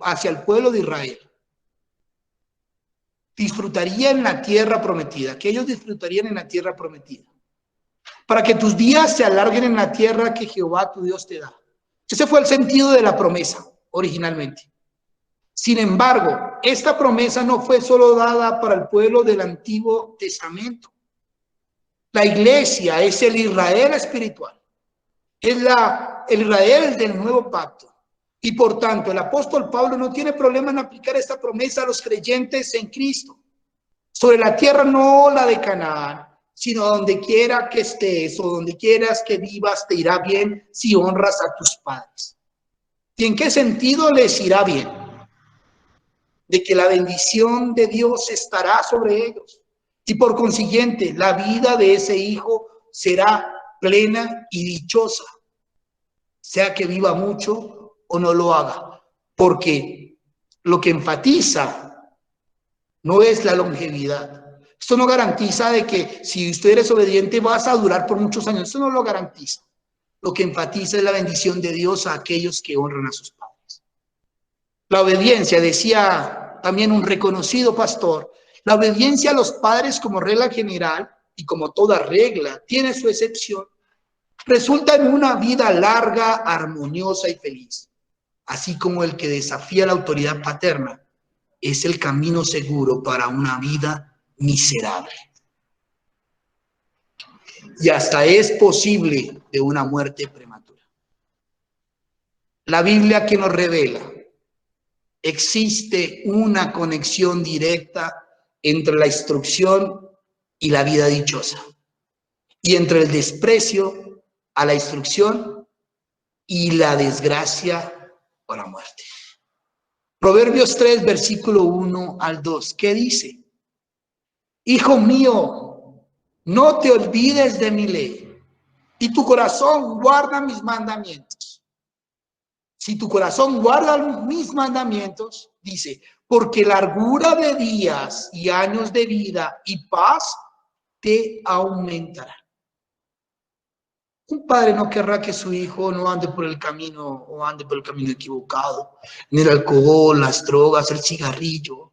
hacia el pueblo de Israel. Disfrutarían en la tierra prometida, que ellos disfrutarían en la tierra prometida, para que tus días se alarguen en la tierra que Jehová tu Dios te da. Ese fue el sentido de la promesa originalmente. Sin embargo, esta promesa no fue solo dada para el pueblo del Antiguo Testamento. La iglesia es el Israel espiritual, es el Israel del nuevo pacto. Y por tanto, el apóstol Pablo no tiene problema en aplicar esta promesa a los creyentes en Cristo. Sobre la tierra, no la de Canaán, sino donde quiera que estés o donde quieras que vivas, te irá bien si honras a tus padres. ¿Y en qué sentido les irá bien? De que la bendición de Dios estará sobre ellos. Y por consiguiente, la vida de ese hijo será plena y dichosa, sea que viva mucho o no lo haga, porque lo que enfatiza no es la longevidad. Esto no garantiza de que si usted eres obediente vas a durar por muchos años. Esto no lo garantiza. Lo que enfatiza es la bendición de Dios a aquellos que honran a sus padres. La obediencia, decía también un reconocido pastor, la obediencia a los padres como regla general y como toda regla tiene su excepción, resulta en una vida larga, armoniosa y feliz. Así como el que desafía la autoridad paterna es el camino seguro para una vida miserable. Y hasta es posible de una muerte prematura. La Biblia que nos revela, existe una conexión directa entre la instrucción y la vida dichosa, y entre el desprecio a la instrucción y la desgracia o la muerte. Proverbios 3, versículo 1 al 2, ¿qué dice? Hijo mío, no te olvides de mi ley, y tu corazón guarda mis mandamientos. Si tu corazón guarda mis mandamientos, dice, porque largura de días y años de vida y paz te aumentará. Un padre no querrá que su hijo no ande por el camino o ande por el camino equivocado, ni el alcohol, las drogas, el cigarrillo,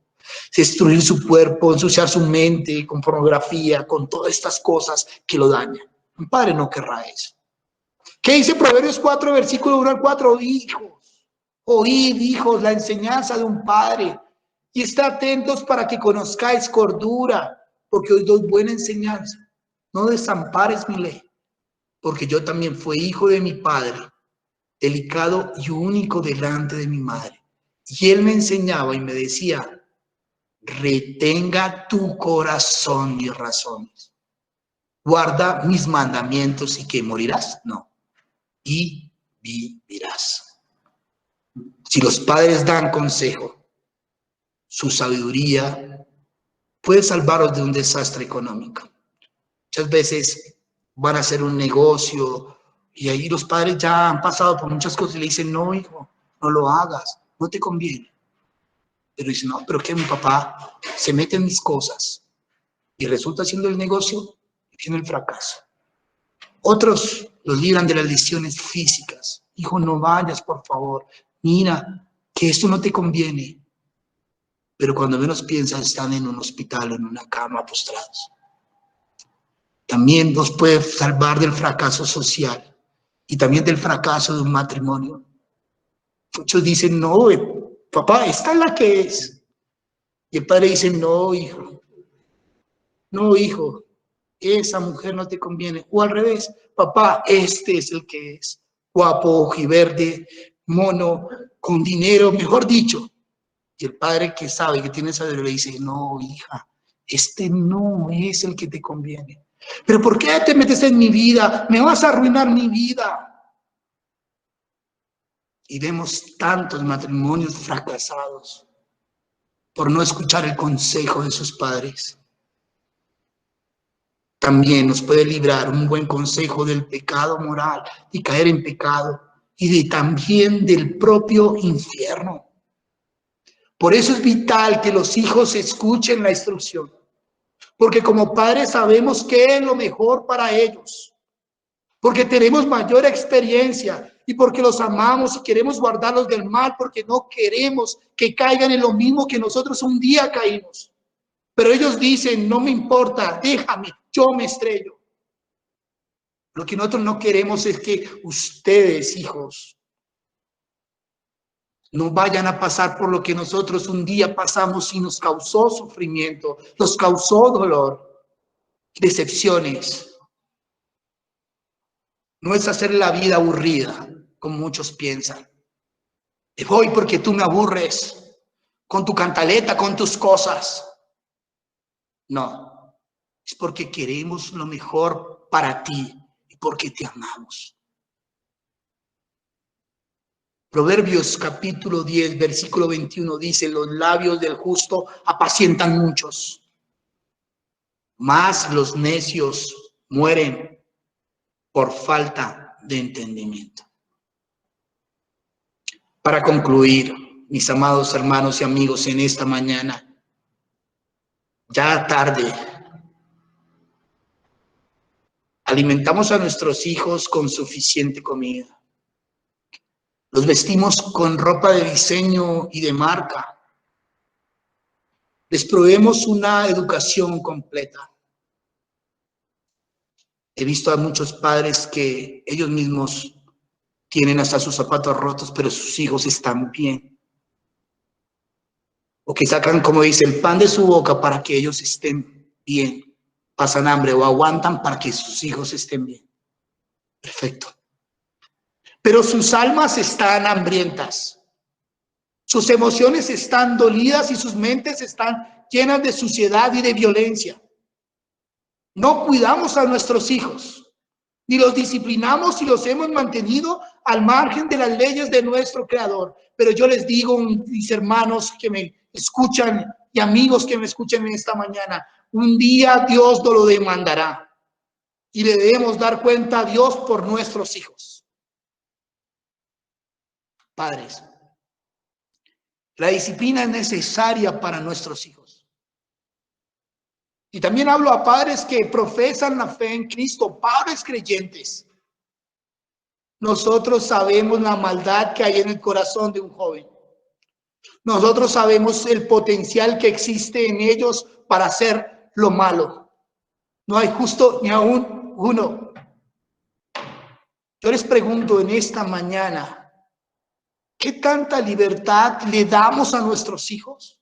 destruir su cuerpo, ensuciar su mente con pornografía, con todas estas cosas que lo dañan. Un padre no querrá eso. ¿Qué dice Proverbios 4, versículo 1 al 4? Hijos, oíd, hijos, la enseñanza de un padre, y estad atentos para que conozcáis cordura, porque os doy buena enseñanza. No desampares mi ley, porque yo también fui hijo de mi padre, delicado y único delante de mi madre. Y él me enseñaba y me decía, retenga tu corazón mis razones. Guarda mis mandamientos y que morirás, no, y vivirás. Si los padres dan consejo, su sabiduría puede salvaros de un desastre económico. Muchas veces van a hacer un negocio y ahí los padres ya han pasado por muchas cosas y le dicen, no, hijo, no lo hagas, no te conviene. Pero dicen, no, pero que mi papá se mete en mis cosas y resulta haciendo el negocio y tiene el fracaso. Otros los libran de las lesiones físicas. Hijo, no vayas, por favor. Mira, que esto no te conviene. Pero cuando menos piensan, están en un hospital, en una cama, postrados. También nos puede salvar del fracaso social y también del fracaso de un matrimonio. Muchos dicen, no, papá, esta es la que es. Y el padre dice, no, hijo, esa mujer no te conviene. O al revés, papá, este es el que es. Guapo, ojiverde, mono, con dinero, mejor dicho. Y el padre que sabe, que tiene sabiduría, le dice, no, hija, este no es el que te conviene. ¿Pero por qué te metes en mi vida? Me vas a arruinar mi vida. Y vemos tantos matrimonios fracasados por no escuchar el consejo de sus padres. También nos puede librar un buen consejo del pecado moral y caer en pecado y también del propio infierno. Por eso es vital que los hijos escuchen la instrucción, porque como padres sabemos qué es lo mejor para ellos, porque tenemos mayor experiencia y porque los amamos y queremos guardarlos del mal, porque no queremos que caigan en lo mismo que nosotros un día caímos. Pero ellos dicen, no me importa, déjame, yo me estrello. Lo que nosotros no queremos es que ustedes, hijos, no vayan a pasar por lo que nosotros un día pasamos y nos causó sufrimiento, nos causó dolor, decepciones. No es hacer la vida aburrida, como muchos piensan. Te voy porque tú me aburres, con tu cantaleta, con tus cosas. No, es porque queremos lo mejor para ti y porque te amamos. Proverbios capítulo 10, versículo 21 dice, los labios del justo apacientan muchos, mas los necios mueren por falta de entendimiento. Para concluir, mis amados hermanos y amigos, en esta mañana, ya tarde, alimentamos a nuestros hijos con suficiente comida. Los vestimos con ropa de diseño y de marca. Les proveemos una educación completa. He visto a muchos padres que ellos mismos tienen hasta sus zapatos rotos, pero sus hijos están bien. O que sacan, como dice, el pan de su boca para que ellos estén bien. Pasan hambre o aguantan para que sus hijos estén bien. Perfecto. Pero sus almas están hambrientas. Sus emociones están dolidas y sus mentes están llenas de suciedad y de violencia. No cuidamos a nuestros hijos, ni los disciplinamos y los hemos mantenido al margen de las leyes de nuestro Creador. Pero yo les digo, mis hermanos que me escuchan y amigos que me escuchan en esta mañana, un día Dios nos lo demandará y le debemos dar cuenta a Dios por nuestros hijos. Padres, la disciplina es necesaria para nuestros hijos. Y también hablo a padres que profesan la fe en Cristo, padres creyentes. Nosotros sabemos la maldad que hay en el corazón de un joven. Nosotros sabemos el potencial que existe en ellos para hacer lo malo. No hay justo ni aún uno. Yo les pregunto en esta mañana, ¿qué tanta libertad le damos a nuestros hijos?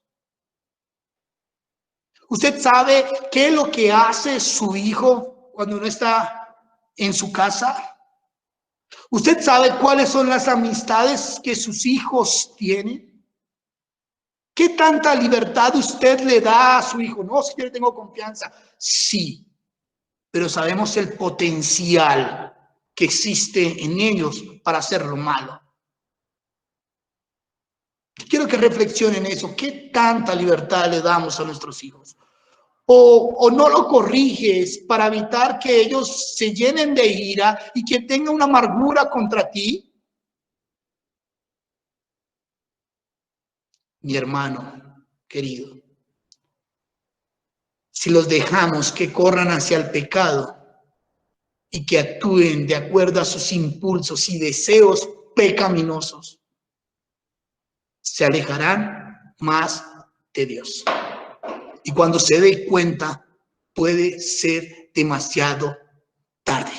¿Usted sabe qué es lo que hace su hijo cuando no está en su casa? ¿Usted sabe cuáles son las amistades que sus hijos tienen? ¿Qué tanta libertad usted le da a su hijo? No, si yo le tengo confianza. Sí, pero sabemos el potencial que existe en ellos para hacer lo malo. Quiero que reflexionen eso. ¿Qué tanta libertad le damos a nuestros hijos? O no lo corriges para evitar que ellos se llenen de ira y que tengan una amargura contra ti. Mi hermano querido, si los dejamos que corran hacia el pecado y que actúen de acuerdo a sus impulsos y deseos pecaminosos, se alejarán más de Dios. Y cuando se dé cuenta, puede ser demasiado tarde.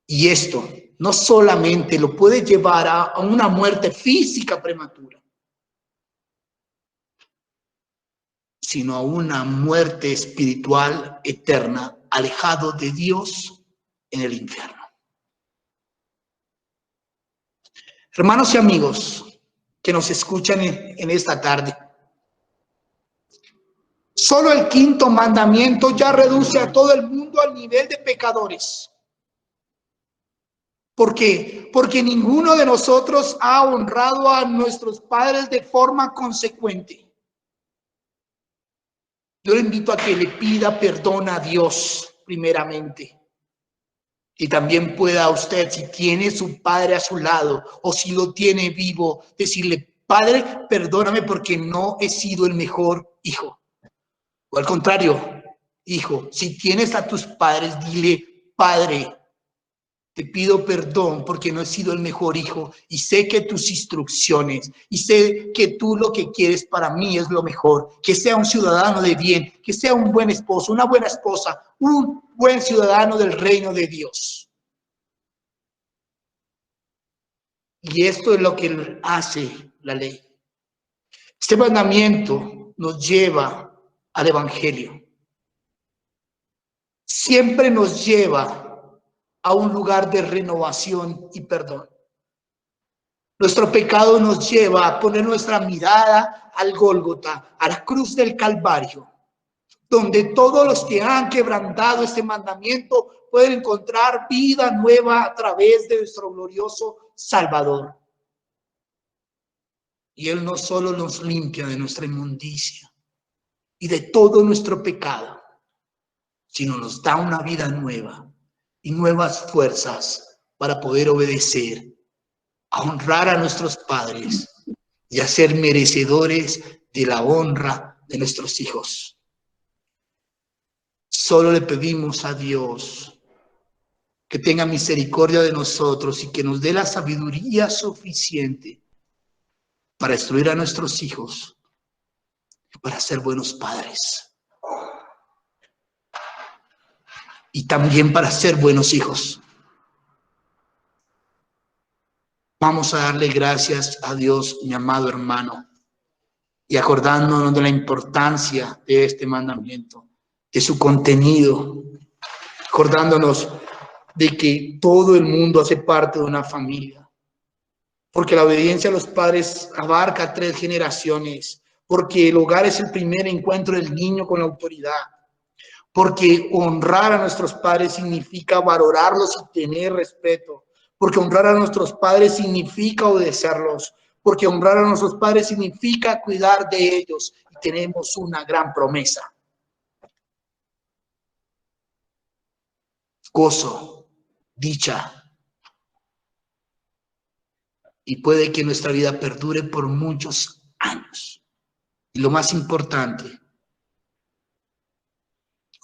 Y esto no solamente lo puede llevar a una muerte física prematura, sino a una muerte espiritual eterna, alejado de Dios en el infierno. Hermanos y amigos que nos escuchan en esta tarde, solo el quinto mandamiento ya reduce a todo el mundo al nivel de pecadores. ¿Por qué? Porque ninguno de nosotros ha honrado a nuestros padres de forma consecuente. Yo le invito a que le pida perdón a Dios primeramente. Y también pueda usted, si tiene su padre a su lado o si lo tiene vivo, decirle: Padre, perdóname porque no he sido el mejor hijo. O al contrario, hijo, si tienes a tus padres, dile: Padre, te pido perdón porque no he sido el mejor hijo y sé que tus instrucciones y sé que tú lo que quieres para mí es lo mejor, que sea un ciudadano de bien, que sea un buen esposo, una buena esposa, un buen ciudadano del reino de Dios. Y esto es lo que hace la ley. Este mandamiento nos lleva al Evangelio. Siempre nos lleva a un lugar de renovación y perdón. Nuestro pecado nos lleva a poner nuestra mirada al Gólgota, a la cruz del Calvario, donde todos los que han quebrantado este mandamiento pueden encontrar vida nueva a través de nuestro glorioso Salvador. Y Él no solo nos limpia de nuestra inmundicia y de todo nuestro pecado, sino nos da una vida nueva y nuevas fuerzas para poder obedecer, a honrar a nuestros padres y a ser merecedores de la honra de nuestros hijos. Solo le pedimos a Dios que tenga misericordia de nosotros y que nos dé la sabiduría suficiente para instruir a nuestros hijos, para ser buenos padres y también para ser buenos hijos. Vamos a darle gracias a Dios, mi amado hermano, y acordándonos de la importancia de este mandamiento, de su contenido, acordándonos de que todo el mundo hace parte de una familia, porque la obediencia a los padres abarca 3 generaciones, porque el hogar es el primer encuentro del niño con la autoridad, porque honrar a nuestros padres significa valorarlos y tener respeto, porque honrar a nuestros padres significa obedecerlos, porque honrar a nuestros padres significa cuidar de ellos, y tenemos una gran promesa: gozo, dicha, y puede que nuestra vida perdure por muchos años. Y lo más importante,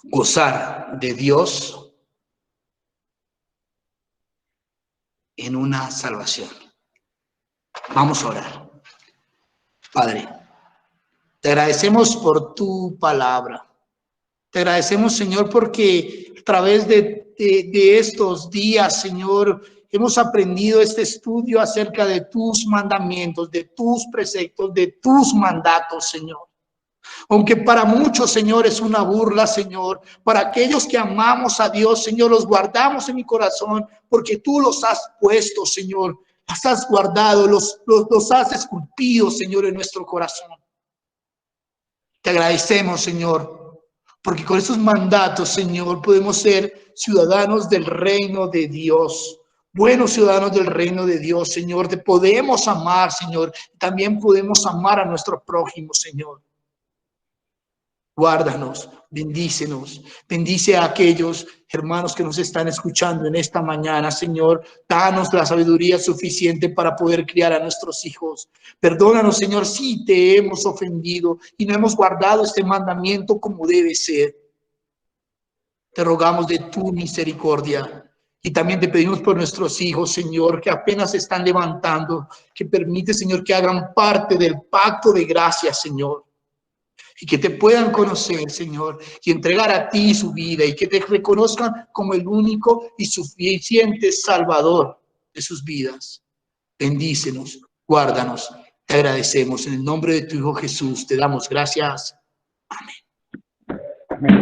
gozar de Dios en una salvación. Vamos a orar. Padre, te agradecemos por tu palabra. Te agradecemos, Señor, porque a través de estos días, Señor, hemos aprendido este estudio acerca de tus mandamientos, de tus preceptos, de tus mandatos, Señor. Aunque para muchos, Señor, es una burla, Señor, para aquellos que amamos a Dios, Señor, los guardamos en mi corazón porque tú los has puesto, Señor, los has guardado, los has esculpido, Señor, en nuestro corazón. Te agradecemos, Señor, porque con esos mandatos, Señor, podemos ser ciudadanos del reino de Dios. Buenos ciudadanos del reino de Dios, Señor. Te podemos amar, Señor. También podemos amar a nuestro prójimo, Señor. Guárdanos, bendícenos, bendice a aquellos hermanos que nos están escuchando en esta mañana, Señor. Danos la sabiduría suficiente para poder criar a nuestros hijos. Perdónanos, Señor, si te hemos ofendido y no hemos guardado este mandamiento como debe ser. Te rogamos de tu misericordia. Y también te pedimos por nuestros hijos, Señor, que apenas se están levantando, que permite, Señor, que hagan parte del pacto de gracia, Señor. Y que te puedan conocer, Señor, y entregar a ti su vida, y que te reconozcan como el único y suficiente Salvador de sus vidas. Bendícenos, guárdanos, te agradecemos. En el nombre de tu Hijo Jesús te damos gracias. Amén.